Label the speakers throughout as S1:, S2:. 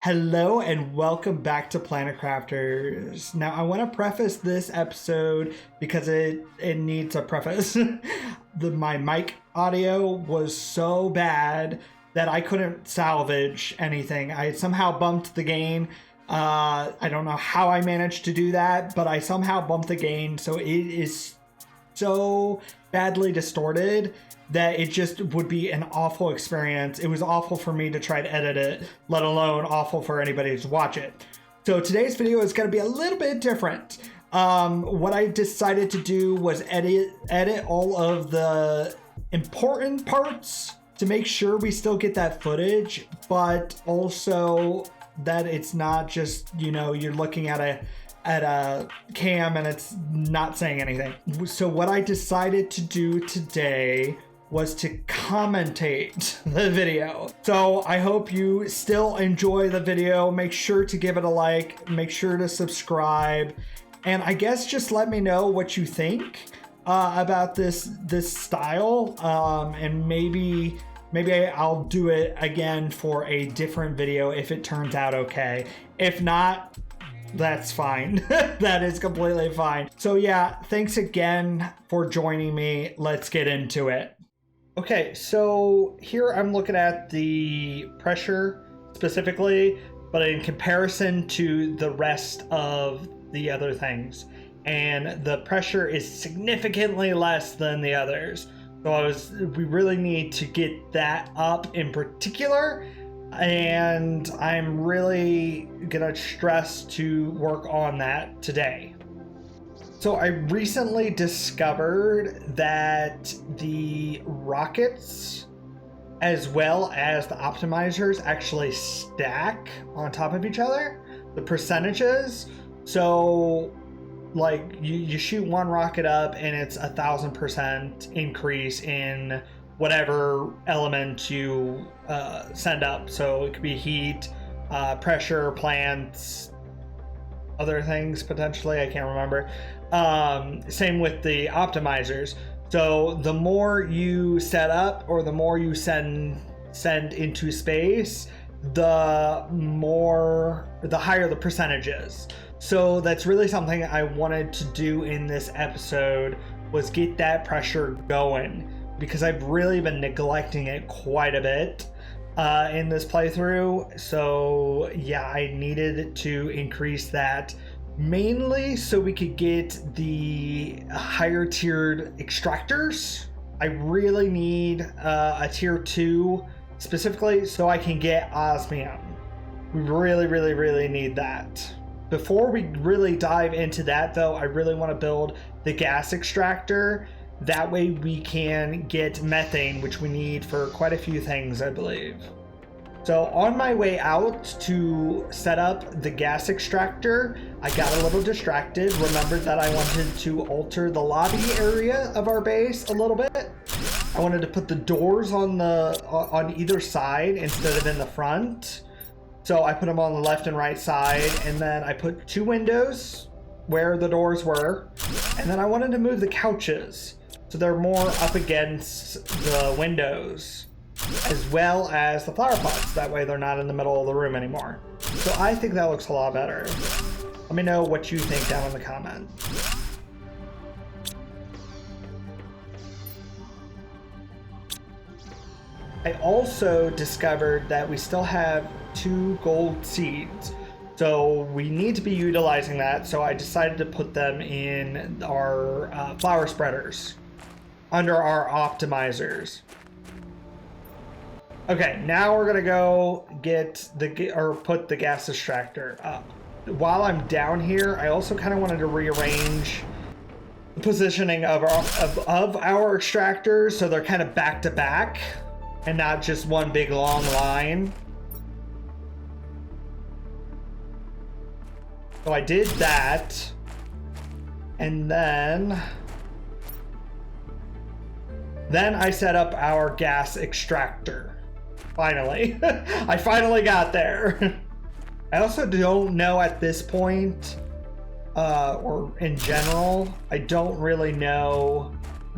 S1: Hello and welcome back to Planet Crafters. Now I want to preface this episode because it needs a preface. My mic audio was so bad that I couldn't salvage anything. I somehow bumped the gain. I don't know how I managed to do that, but I somehow bumped the gain, so it is so badly distorted that it just would be an awful experience. It was awful for me to try to edit it, let alone awful for anybody to watch it. So today's video is going to be a little bit different. What I decided to do was edit all of the important parts to make sure we still get that footage, but also that it's not just, you know, you're looking at a cam and it's not saying anything. So what I decided to do today was to commentate the video. So I hope you still enjoy the video. Make sure to give it a like, make sure to subscribe, and I guess just let me know what you think about this style, and maybe I'll do it again for a different video if it turns out okay. If not, that's fine. That is completely fine. So yeah, thanks again for joining me. Let's get into it. Okay, so here I'm looking at the pressure specifically, but in comparison to the rest of the other things. And the pressure is significantly less than the others. So we really need to get that up in particular. And I'm really gonna stress to work on that today. So I recently discovered that the rockets as well as the optimizers actually stack on top of each other, the percentages. So like you shoot one rocket up and it's 1,000% increase in whatever element you send up. So it could be heat, pressure, plants, other things potentially, I can't remember. Same with the optimizers. So the more you set up or the more you send into space, the higher the percentage is. So that's really something I wanted to do in this episode, was get that pressure going, because I've really been neglecting it quite a bit in this playthrough. So yeah, I needed to increase that, mainly so we could get the higher tiered extractors. I really need a tier 2 specifically so I can get Ozmium. We really need that. Before we really dive into that though, I really want to build the gas extractor. That way we can get methane, which we need for quite a few things, I believe. So on my way out to set up the gas extractor, I got a little distracted. Remembered that I wanted to alter the lobby area of our base a little bit. I wanted to put the doors on either side instead of in the front. So I put them on the left and right side, and then I put 2 windows where the doors were. And then I wanted to move the couches so they're more up against the windows, as well as the flower pots. That way they're not in the middle of the room anymore. So I think that looks a lot better. Let me know what you think down in the comments. I also discovered that we still have 2 gold seeds. So we need to be utilizing that. So I decided to put them in our flower spreaders under our optimizers. Okay, now we're gonna go put the gas extractor up. While I'm down here, I also kind of wanted to rearrange the positioning of our extractors so they're kind of back to back and not just one big long line. So I did that, and then I set up our gas extractor. Finally. I finally got there. I also don't know at this point, or in general, I don't really know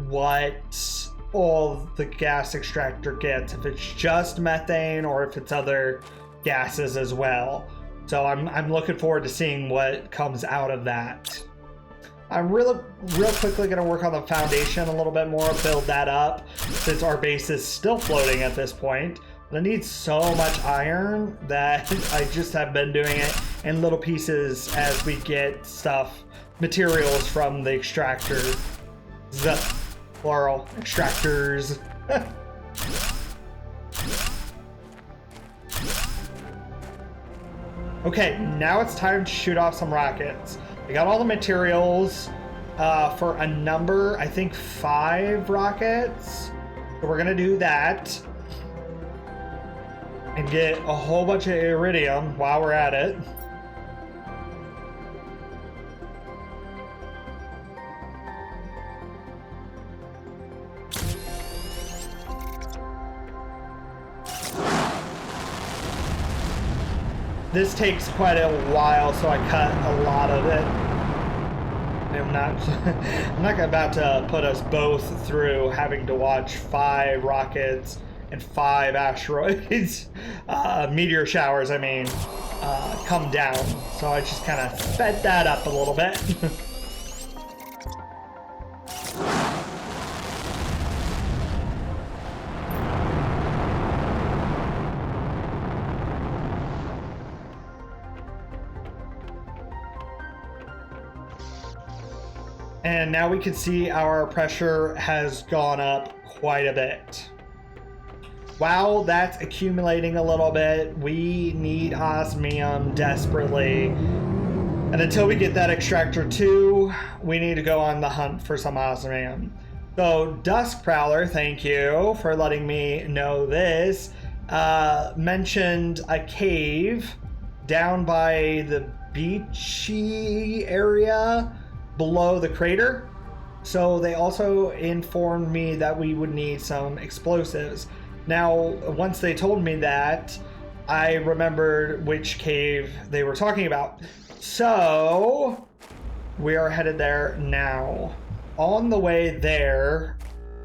S1: what all the gas extractor gets, if it's just methane or if it's other gases as well. So I'm looking forward to seeing what comes out of that. I'm real quickly going to work on the foundation a little bit more, build that up, since our base is still floating at this point. But I need so much iron that I just have been doing it in little pieces as we get materials from the extractors. Plural, extractors. Okay, now it's time to shoot off some rockets. I got all the materials for a number, I think 5 rockets. So we're gonna do that. And get a whole bunch of iridium while we're at it. This takes quite a while, so I cut a lot of it. I'm not about to put us both through having to watch 5 rockets and 5 asteroids, meteor showers, I mean, come down. So I just kind of sped that up a little bit. And now we can see our pressure has gone up quite a bit. While that's accumulating a little bit, we need osmium desperately. And until we get that Extractor 2, we need to go on the hunt for some osmium. So Dusk Prowler, thank you for letting me know this, mentioned a cave down by the beachy area below the crater. So they also informed me that we would need some explosives. Now, once they told me that, I remembered which cave they were talking about. So we are headed there now. On the way there,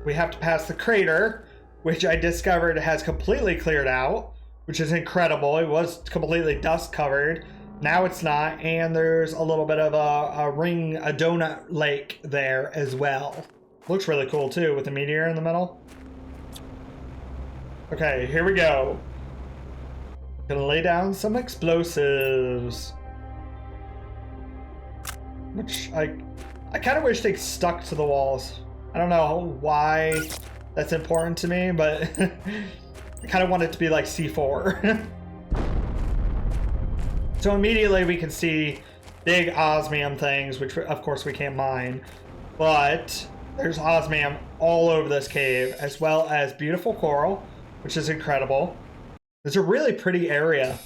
S1: we have to pass the crater, which I discovered has completely cleared out, which is incredible. It was completely dust covered. Now it's not, and there's a little bit of a donut lake there as well. Looks really cool too, with the meteor in the middle. Okay, here we go. Gonna lay down some explosives. Which I kind of wish they stuck to the walls. I don't know why that's important to me, but I kind of want it to be like C4. So immediately we can see big osmium things, which of course we can't mine, but there's osmium all over this cave, as well as beautiful coral, which is incredible. It's a really pretty area.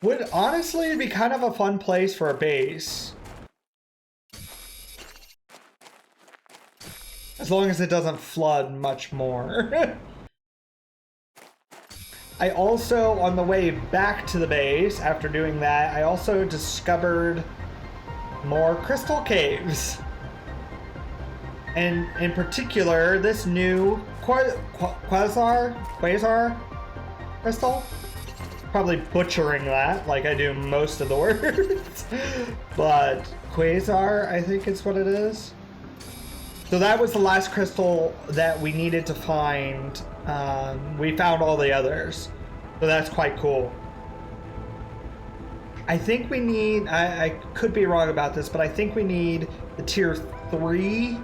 S1: Would honestly be kind of a fun place for a base. As long as it doesn't flood much more. I also, on the way back to the base, after doing that, I also discovered more crystal caves. And in particular, this new quasar crystal. Probably butchering that, like I do most of the words. But quasar, I think is what it is. So that was the last crystal that we needed to find. We found all the others, so that's quite cool. I think we need, I could be wrong about this, but I think we need the tier 3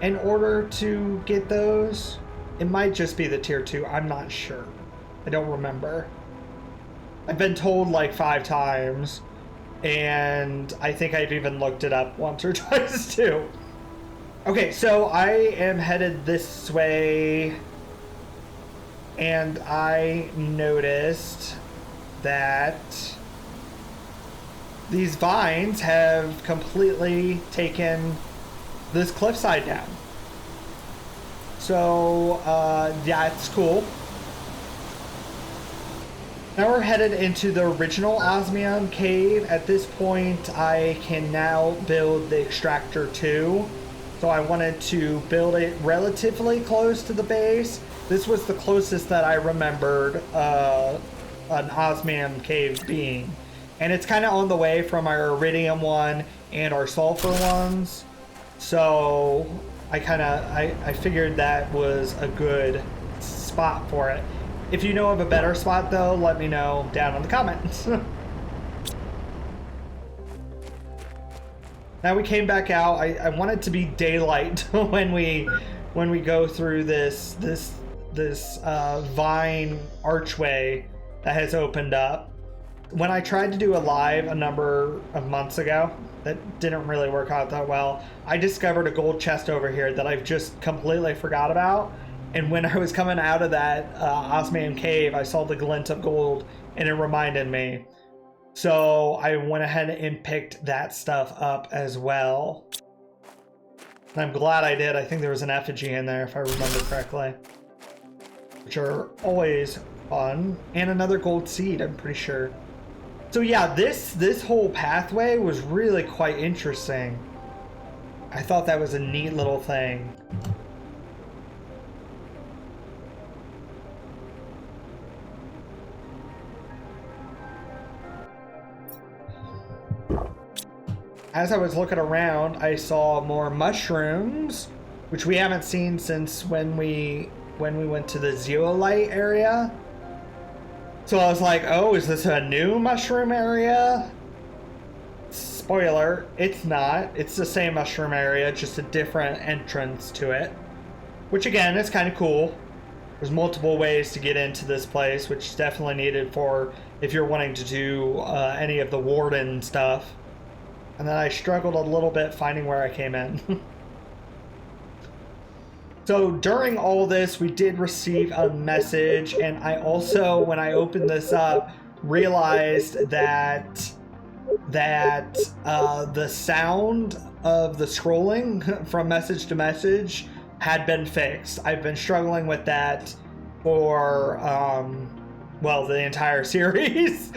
S1: in order to get those. It might just be the tier 2, I'm not sure. I don't remember. I've been told like 5 times, and I think I've even looked it up once or twice too. Okay, so I am headed this way, and I noticed that these vines have completely taken this cliffside down. So that's cool. Now we're headed into the original Osmium cave. At this point, I can now build the Extractor 2. So I wanted to build it relatively close to the base This was the closest that I remembered an Ozmium cave being. And it's kind of on the way from our iridium one and our sulfur ones. So I figured that was a good spot for it. If you know of a better spot though, let me know down in the comments. Now we came back out. I want it to be daylight when we go through this vine archway that has opened up. When I tried to do a live a number of months ago, that didn't really work out that well. I discovered a gold chest over here that I've just completely forgot about. And when I was coming out of that Ozmium cave, I saw the glint of gold and it reminded me. So I went ahead and picked that stuff up as well. And I'm glad I did. I think there was an effigy in there if I remember correctly. Which are always fun. And another gold seed, I'm pretty sure. So yeah, this whole pathway was really quite interesting. I thought that was a neat little thing. As I was looking around, I saw more mushrooms, which we haven't seen since when we went to the zeolite area. So I was like, oh, is this a new mushroom area? Spoiler, it's not. It's the same mushroom area, just a different entrance to it. Which again, is kind of cool. There's multiple ways to get into this place, which is definitely needed for if you're wanting to do any of the warden stuff. And then I struggled a little bit finding where I came in. So during all this, we did receive a message, and I also, when I opened this up, realized that the sound of the scrolling from message to message had been fixed. I've been struggling with that for well, the entire series.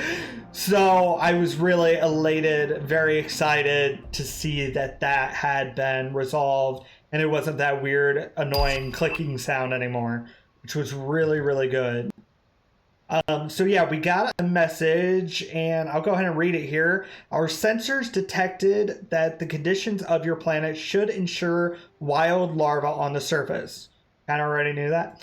S1: So I was really elated, very excited to see that that had been resolved and it wasn't that weird, annoying clicking sound anymore, which was really, really good. So yeah, we got a message and I'll go ahead and read it here. Our sensors detected that the conditions of your planet should ensure wild larvae on the surface. Kind of already knew that.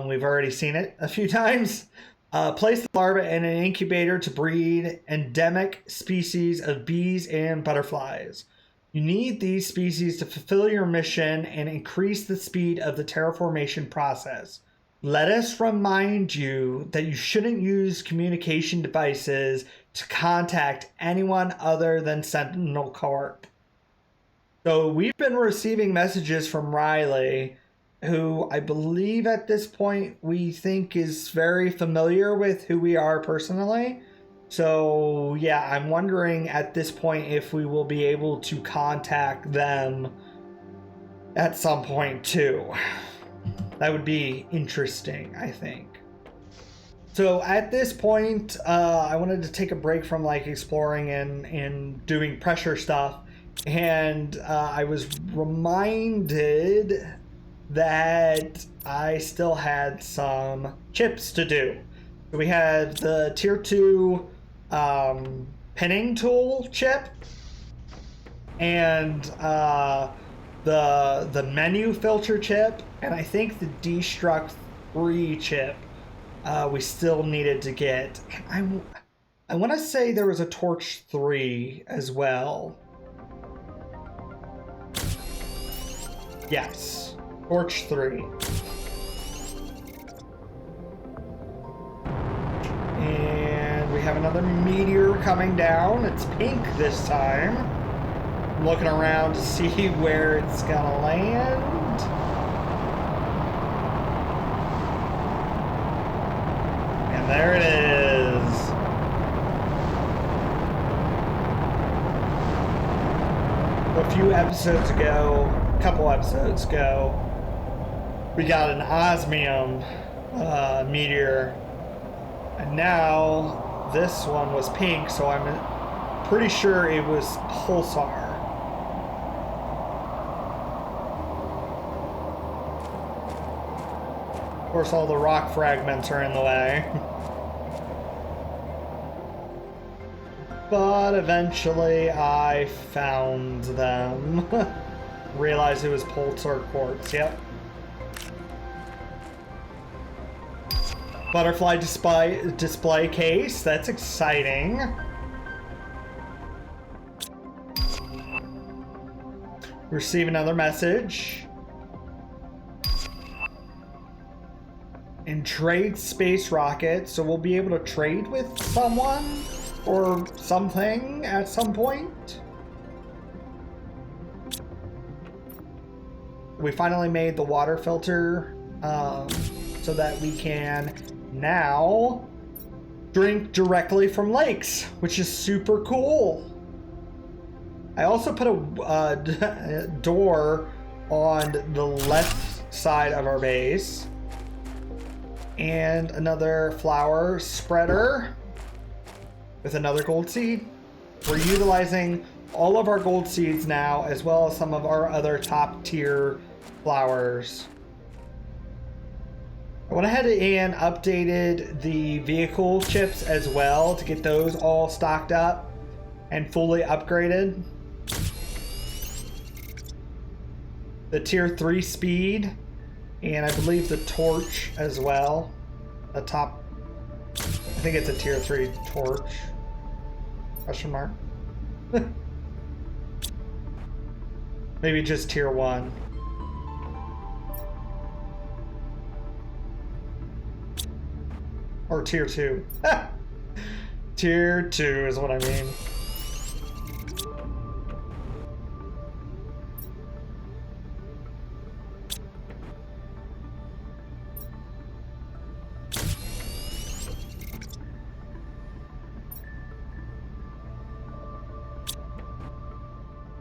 S1: We've already seen it a few times. Place the larvae in an incubator to breed endemic species of bees and butterflies. You need these species to fulfill your mission and increase the speed of the terraformation process. Let us remind you that you shouldn't use communication devices to contact anyone other than Sentinel Corp. So we've been receiving messages from Riley, who I believe at this point we think is very familiar with who we are personally. So yeah, I'm wondering at this point if we will be able to contact them at some point too. That would be interesting, I think. So at this point, I wanted to take a break from like exploring and doing pressure stuff. And I was reminded that I still had some chips to do. So we had the tier 2 pinning tool chip and the menu filter chip, and I think the destruct 3 chip we still needed to get. And I want to say there was a torch 3 as well. Yes, torch 3. And we have another meteor coming down. It's pink this time. I'm looking around to see where it's gonna land. And there it is. A few episodes ago, a couple episodes ago, we got an Ozmium meteor. And now this one was pink, so I'm pretty sure it was Pulsar. course, all the rock fragments are in the way. But eventually I found them. Realized it was Pulsar quartz, yep. Butterfly display case, that's exciting. Receive another message. And trade space rocket, so we'll be able to trade with someone or something at some point. We finally made the water filter so that we can now drink directly from lakes, which is super cool. I also put a door on the left side of our base and another flower spreader with another gold seed. We're utilizing all of our gold seeds now, as well as some of our other top tier flowers. I went ahead and updated the vehicle chips as well to get those all stocked up and fully upgraded. The tier 3 speed, and I believe the torch as well. The top, I think it's a tier 3 torch. Question mark. Maybe just tier 1. Or tier 2. Tier 2 is what I mean.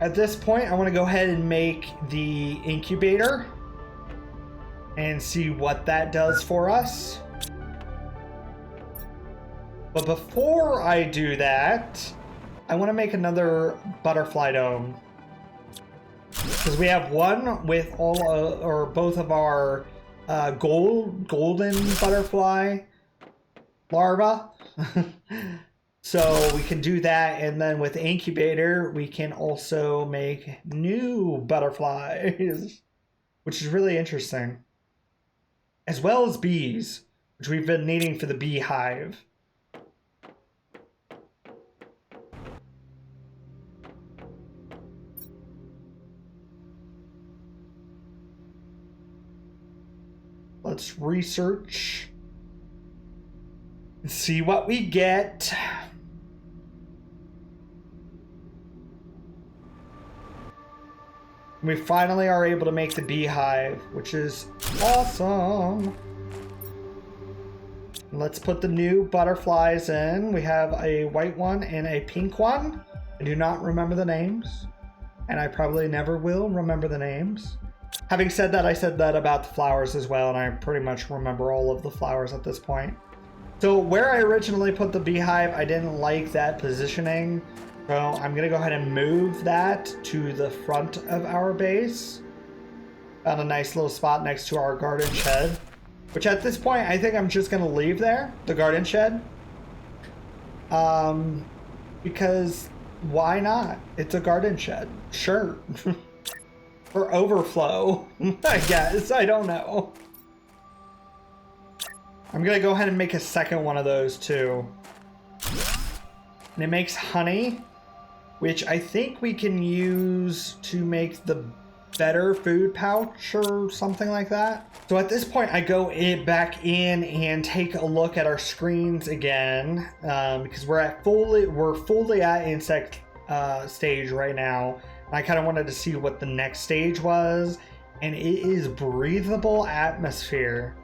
S1: At this point, I want to go ahead and make the incubator and see what that does for us. But before I do that, I want to make another butterfly dome. Because we have one with all or both of our golden butterfly larva. So we can do that, and then with incubator, we can also make new butterflies, which is really interesting. As well as bees, which we've been needing for the beehive. Let's research and see what we get. We finally are able to make the beehive, which is awesome. Let's put the new butterflies in. We have a white one and a pink one. I do not remember the names, and I probably never will remember the names. Having said that, I said that about the flowers as well, and I pretty much remember all of the flowers at this point. So where I originally put the beehive, I didn't like that positioning. So I'm going to go ahead and move that to the front of our base. Found a nice little spot next to our garden shed, which at this point, I think I'm just going to leave there, the garden shed. Because why not? It's a garden shed. Sure. For overflow, I guess. I don't know. I'm going to go ahead and make a second one of those too. And it makes honey, which I think we can use to make the better food pouch or something like that. So at this point, I go back in and take a look at our screens again, because we're fully at insect stage right now. And I kind of wanted to see what the next stage was, and it is breathable atmosphere,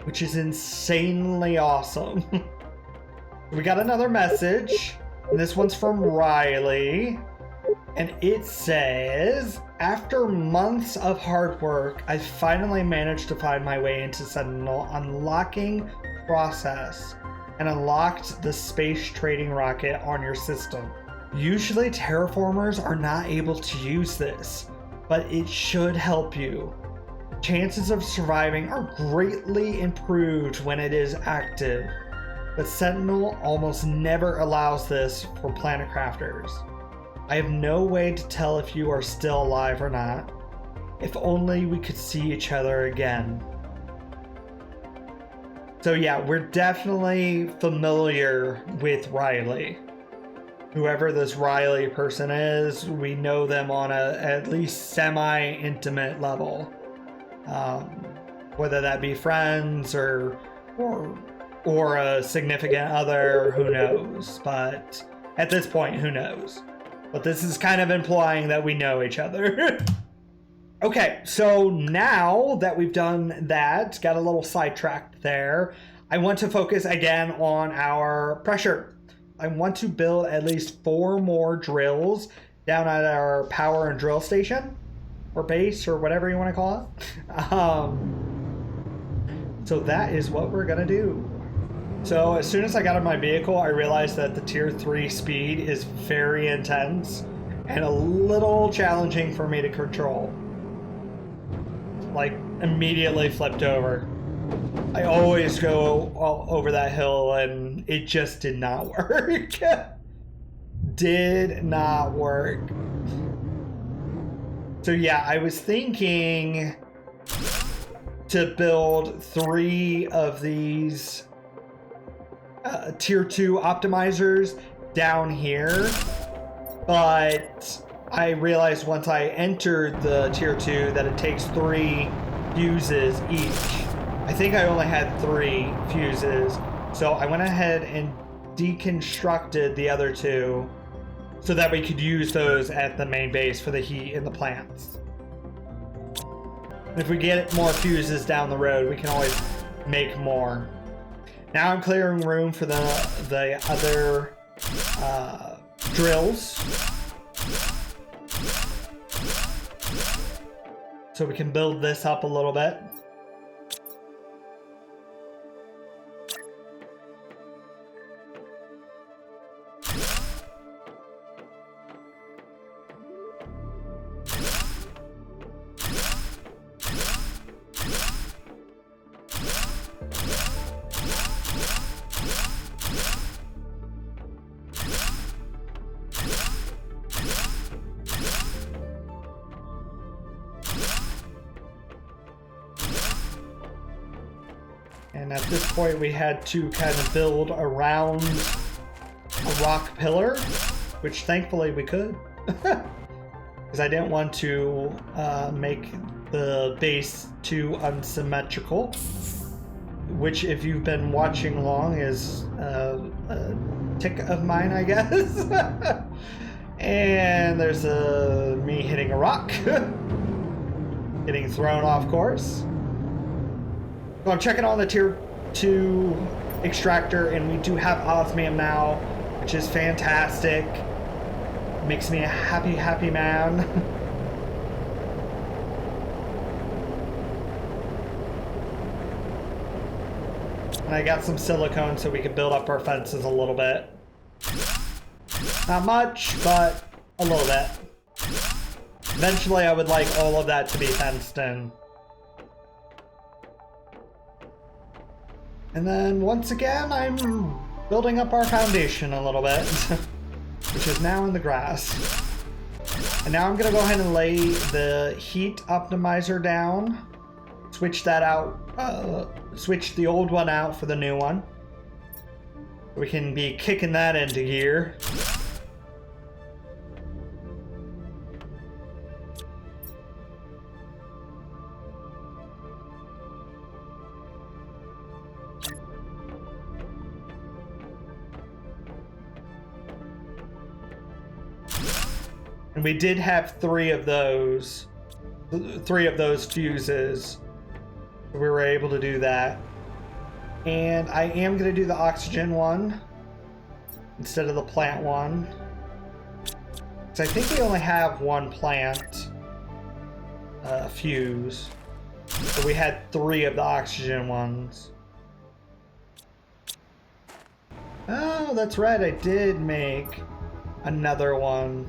S1: which is insanely awesome. We got another message. And this one's from Riley, and it says, after months of hard work, I finally managed to find my way into Sentinel unlocking process and unlocked the space trading rocket on your system. Usually terraformers are not able to use this, but it should help you. Chances of surviving are greatly improved when it is active, but Sentinel almost never allows this for planet crafters. I have no way to tell if you are still alive or not. If only we could see each other again. So yeah, we're definitely familiar with Riley. Whoever this Riley person is, we know them on a at least semi-intimate level. Whether that be friends or a significant other, who knows? But at this point, who knows? But this is kind of implying that we know each other. Okay, so now that we've done that, got a little sidetracked there, I want to focus again on our pressure. I want to build at least 4 more drills down at our power and drill station, or base, or whatever you want to call it. So that is what we're gonna do. So as soon as I got in my vehicle, I realized that the tier 3 speed is very intense and a little challenging for me to control. Like, immediately flipped over. I always go over that hill and it just did not work. Did not work. So yeah, I was thinking to build 3 of these tier 2 optimizers down here, but I realized once I entered the tier 2 that it takes 3 fuses each. I think I only had 3 fuses, so I went ahead and deconstructed the other 2 so that we could use those at the main base for the heat in the plants. If we get more fuses down the road, we can always make more. Now I'm clearing room for the other drills, so we can build this up a little bit. And at this point we had to kind of build around a rock pillar, which thankfully we could. Because I didn't want to make the base too unsymmetrical, which if you've been watching long is a tick of mine, I guess. And there's me hitting a rock. Getting thrown off course. So I'm checking on the tier 2 extractor, and we do have Ozmium now, which is fantastic. Makes me a happy, happy man. And I got some silicone so we can build up our fences a little bit. Not much, but a little bit. Eventually I would like all of that to be fenced in. And then once again, I'm building up our foundation a little bit, which is now in the grass. And now I'm gonna go ahead and lay the heat optimizer down, switch that out, switch the old one out for the new one. We can be kicking that into gear. And we did have 3 of those fuses. We were able to do that. And I am going to do the oxygen one instead of the plant one. Because I think we only have 1 plant fuse. But we had 3 of the oxygen ones. Oh, that's right. I did make another one.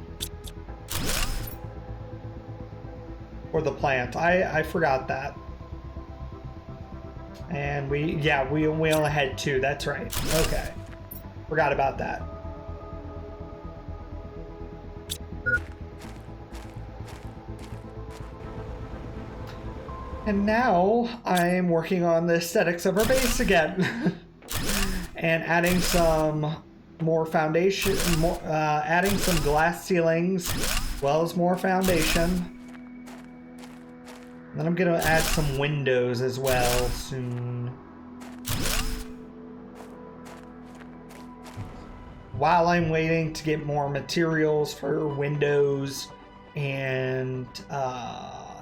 S1: for the plant. I forgot that. And we only had 2. That's right. Okay. Forgot about that. And now I'm working on the aesthetics of our base again. And adding some more foundation, adding some glass ceilings, as well as more foundation. Then I'm gonna add some windows as well soon. While I'm waiting to get more materials for windows and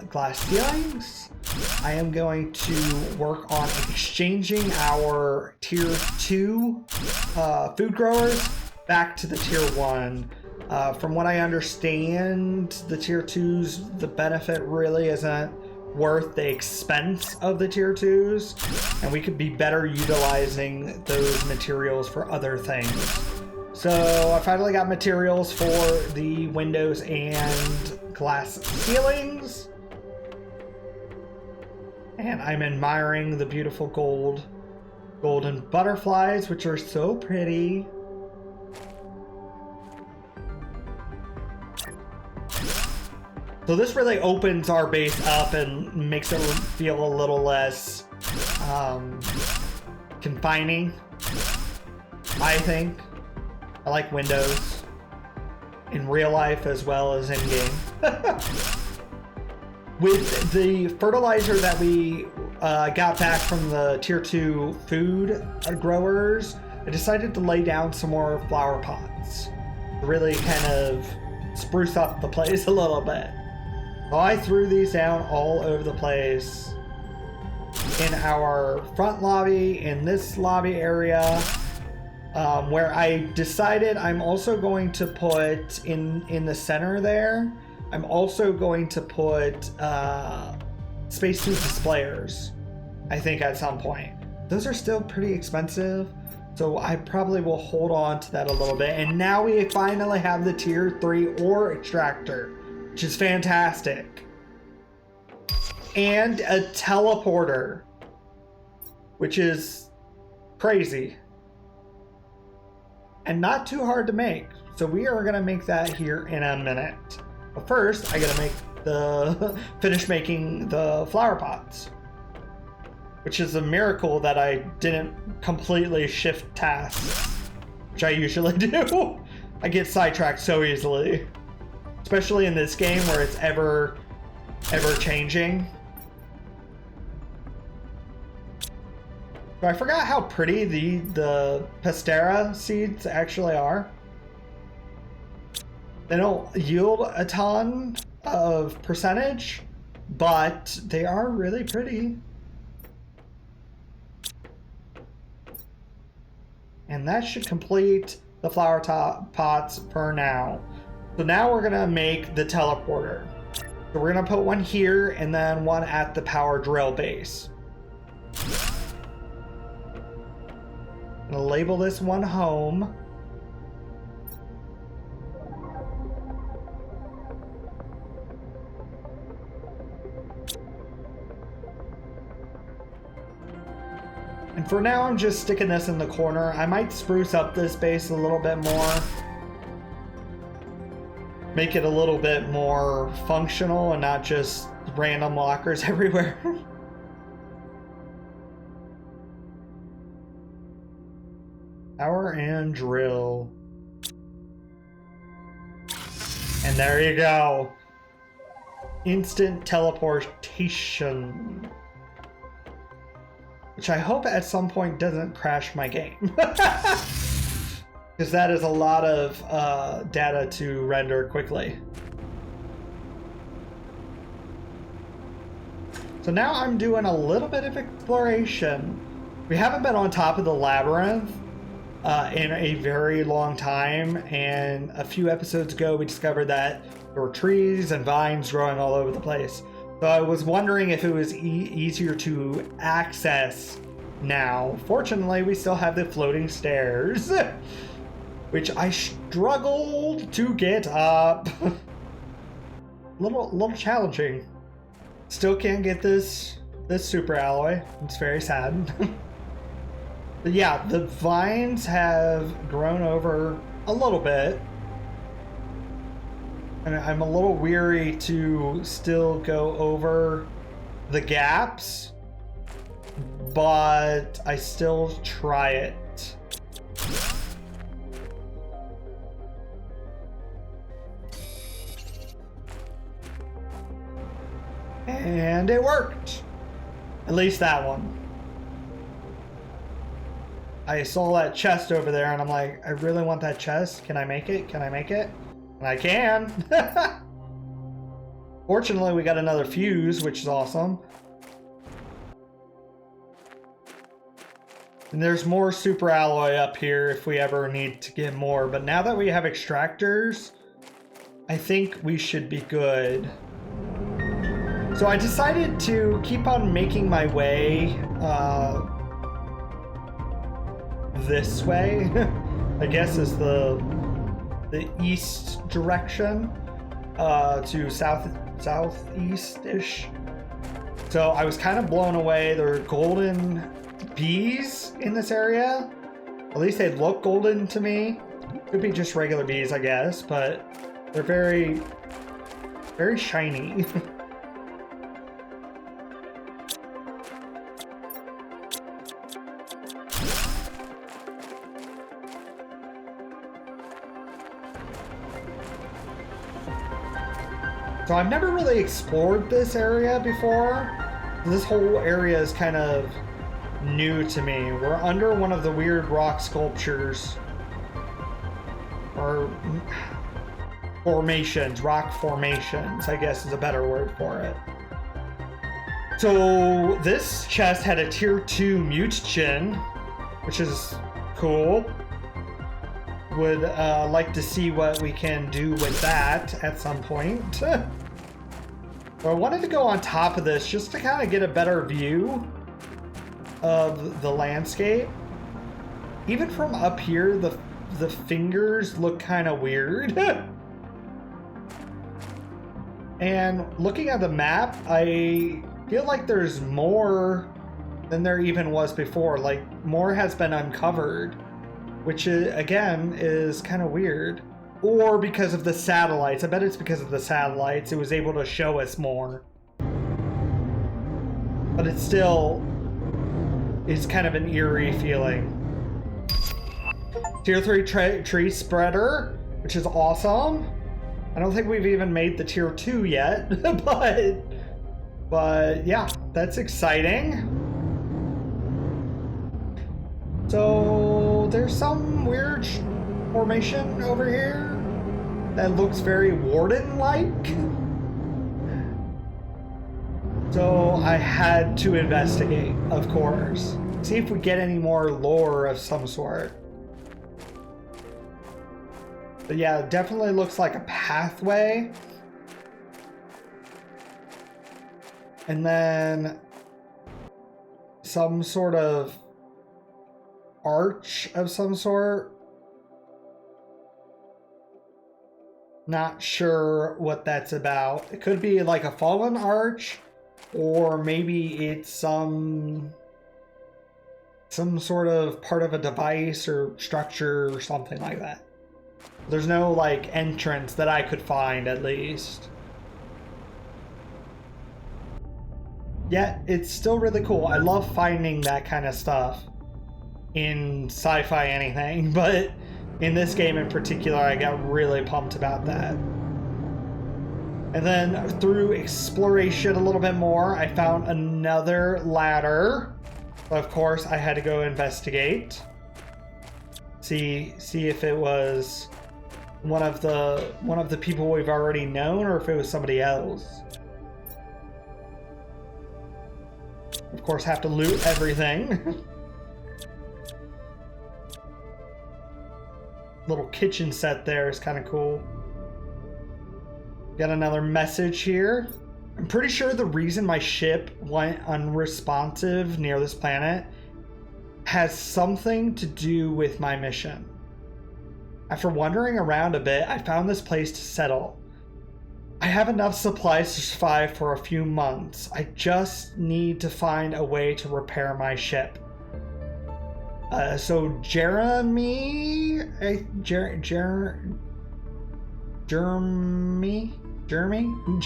S1: glass ceilings, I am going to work on exchanging our tier 2 food growers back to the tier 1. From what I understand, the tier 2s, the benefit really isn't worth the expense of the tier 2s, and we could be better utilizing those materials for other things. So I finally got materials for the windows and glass ceilings, and I'm admiring the beautiful golden butterflies, which are so pretty. So this really opens our base up and makes it feel a little less confining, I think. I like windows in real life as well as in game. With the fertilizer that we got back from the tier 2 food growers, I decided to lay down some more flower pots to really kind of spruce up the place a little bit. So I threw these down all over the place in our front lobby, in this lobby area, where I decided I'm also going to put in the center there, I'm also going to put spacesuit displayers, I think, at some point. Those are still pretty expensive, so I probably will hold on to that a little bit. And now we finally have the tier 3 ore extractor, which is fantastic. And a teleporter, which is crazy. And not too hard to make. So we are gonna make that here in a minute. But first, I gotta finish making the flower pots, which is a miracle that I didn't completely shift tasks, which I usually do. I get sidetracked so easily, especially in this game where it's ever changing. So I forgot how pretty the Pastera seeds actually are. They don't yield a ton of percentage, but they are really pretty. And that should complete the flower pots for now. So now we're gonna make the teleporter. So we're gonna put one here and then one at the power drill base. I'm gonna label this one home. And for now, I'm just sticking this in the corner. I might spruce up this base a little bit more. Make it a little bit more functional and not just random lockers everywhere. Power and drill. And there you go. Instant teleportation. Which I hope at some point doesn't crash my game. Because that is a lot of data to render quickly. So now I'm doing a little bit of exploration. We haven't been on top of the labyrinth in a very long time, and a few episodes ago we discovered that there were trees and vines growing all over the place. So I was wondering if it was easier to access now. Fortunately, we still have the floating stairs, which I struggled to get up. little challenging. Still can't get this super alloy. It's very sad. But yeah, the vines have grown over a little bit. And I'm a little weary to still go over the gaps, but I still try it. And it worked. At least that one. I saw that chest over there and I'm like, I really want that chest. Can I make it? Can I make it? And I can. Fortunately, we got another fuse, which is awesome. And there's more super alloy up here if we ever need to get more. But now that we have extractors, I think we should be good. So I decided to keep on making my way this way. I guess is the east direction to southeast-ish. So I was kind of blown away. There are golden bees in this area. At least they look golden to me. Could be just regular bees, I guess, but they're very, very shiny. So I've never really explored this area before. This whole area is kind of new to me. We're under one of the weird rock sculptures. Or formations, rock formations, I guess is a better word for it. So this chest had a tier 2 mutagen, which is cool. Would like to see what we can do with that at some point. So I wanted to go on top of this just to kind of get a better view of the landscape. Even from up here, the fingers look kind of weird. And looking at the map, I feel like there's more than there even was before. Like, more has been uncovered. Which, again, is kind of weird. Or because of the satellites. I bet it's because of the satellites. It was able to show us more. But it still is kind of an eerie feeling. Tier 3 tree spreader, which is awesome. I don't think we've even made the tier 2 yet. but yeah, that's exciting. So there's some weird formation over here that looks very warden-like. So I had to investigate, of course. See if we get any more lore of some sort. But yeah, it definitely looks like a pathway. And then some sort of arch of some sort. Not sure what that's about. It could be like a fallen arch, or maybe it's some sort of part of a device or structure or something like that. There's no like entrance that I could find, at least. Yet it's still really cool. I love finding that kind of stuff in sci-fi anything, but in this game in particular, I got really pumped about that. And then through exploration a little bit more, I found another ladder. Of course, I had to go investigate. See if it was one of the people we've already known, or if it was somebody else. Of course, have to loot everything. Little kitchen set there is kind of cool. Got another message here. I'm pretty sure the reason my ship went unresponsive near this planet has something to do with my mission. After wandering around a bit, I found this place to settle. I have enough supplies to survive for a few months. I just need to find a way to repair my ship. So Jermyi,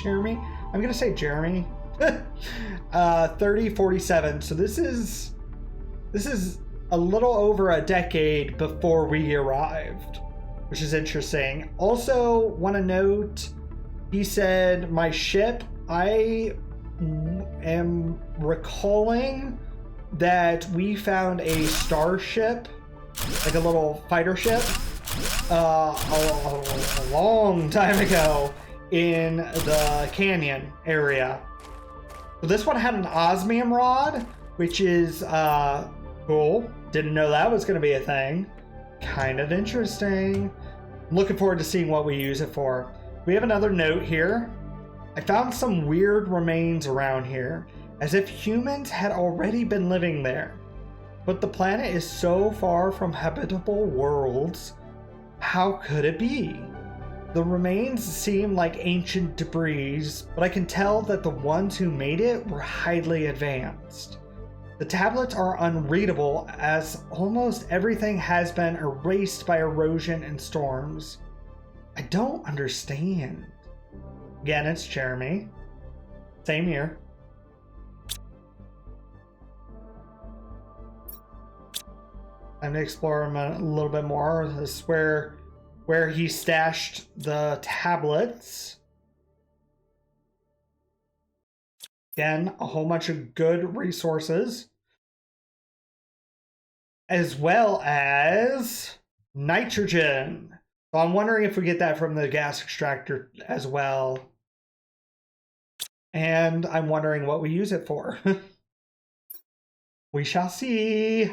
S1: Jermyi. I'm gonna say Jermyi. 3047. So this is a little over a decade before we arrived, which is interesting. Also, want to note, he said my ship. I am recalling that we found a starship, like a little fighter ship, a long time ago in the canyon area. So this one had an osmium rod, which is cool. Didn't know that was going to be a thing. Kind of interesting. I'm looking forward to seeing what we use it for. We have another note here. I found some weird remains around here, as if humans had already been living there. But the planet is so far from habitable worlds. How could it be? The remains seem like ancient debris, but I can tell that the ones who made it were highly advanced. The tablets are unreadable, as almost everything has been erased by erosion and storms. I don't understand. Again, it's Jermyi. Same year. Time to explore him a little bit more. This is where he stashed the tablets. Again, a whole bunch of good resources, as well as nitrogen. So I'm wondering if we get that from the gas extractor as well. And I'm wondering what we use it for. We shall see.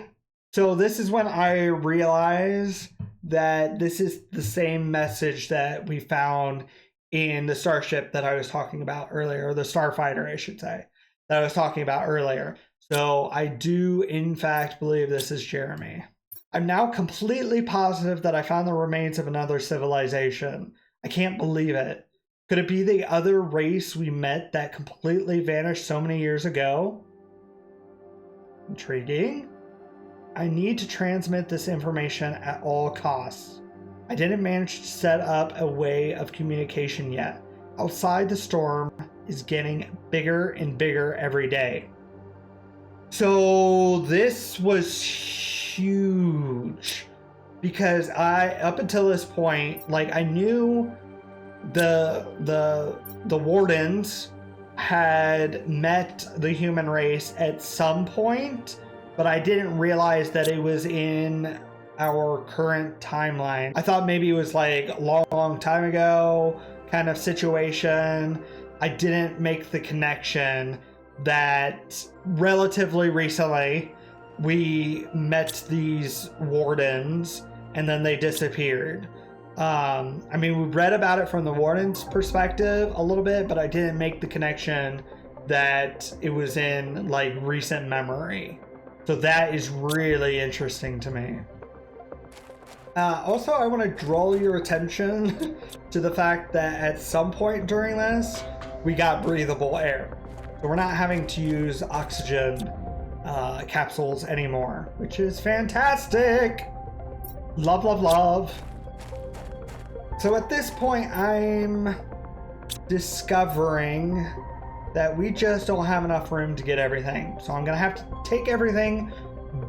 S1: So this is when I realized that this is the same message that we found in the starship that I was talking about earlier, or the starfighter, I should say, that I was talking about earlier. So I do, in fact, believe this is Jermyi. I'm now completely positive that I found the remains of another civilization. I can't believe it. Could it be the other race we met that completely vanished so many years ago? Intriguing. I need to transmit this information at all costs. I didn't manage to set up a way of communication yet. Outside, the storm is getting bigger and bigger every day. So this was huge, because up until this point, like, I knew the wardens had met the human race at some point, but I didn't realize that it was in our current timeline. I thought maybe it was like a long time ago kind of situation. I didn't make the connection that relatively recently we met these wardens and then they disappeared. I mean, we read about it from the warden's perspective a little bit, but I didn't make the connection that it was in like recent memory. So that is really interesting to me. Also, I want to draw your attention to the fact that at some point during this, we got breathable air. So we're not having to use oxygen capsules anymore, which is fantastic. Love, love, love. So at this point, I'm discovering that we just don't have enough room to get everything. So I'm going to have to take everything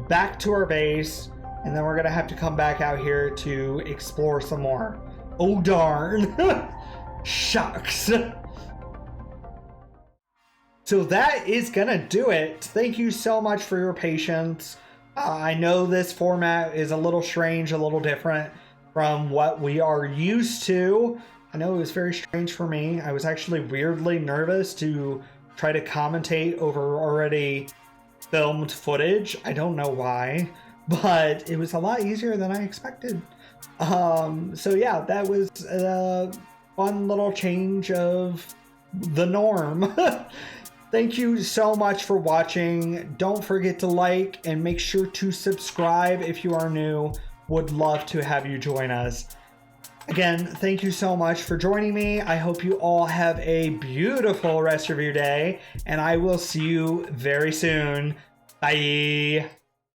S1: back to our base, and then we're going to have to come back out here to explore some more. Oh, darn. Shucks. So that is going to do it. Thank you so much for your patience. I know this format is a little strange, a little different from what we are used to. I know it was very strange for me. I was actually weirdly nervous to try to commentate over already filmed footage. I don't know why, but it was a lot easier than I expected. So yeah, that was a fun little change of the norm. Thank you so much for watching. Don't forget to like and make sure to subscribe if you are new. Would love to have you join us. Again, thank you so much for joining me. I hope you all have a beautiful rest of your day, and I will see you very soon. Bye.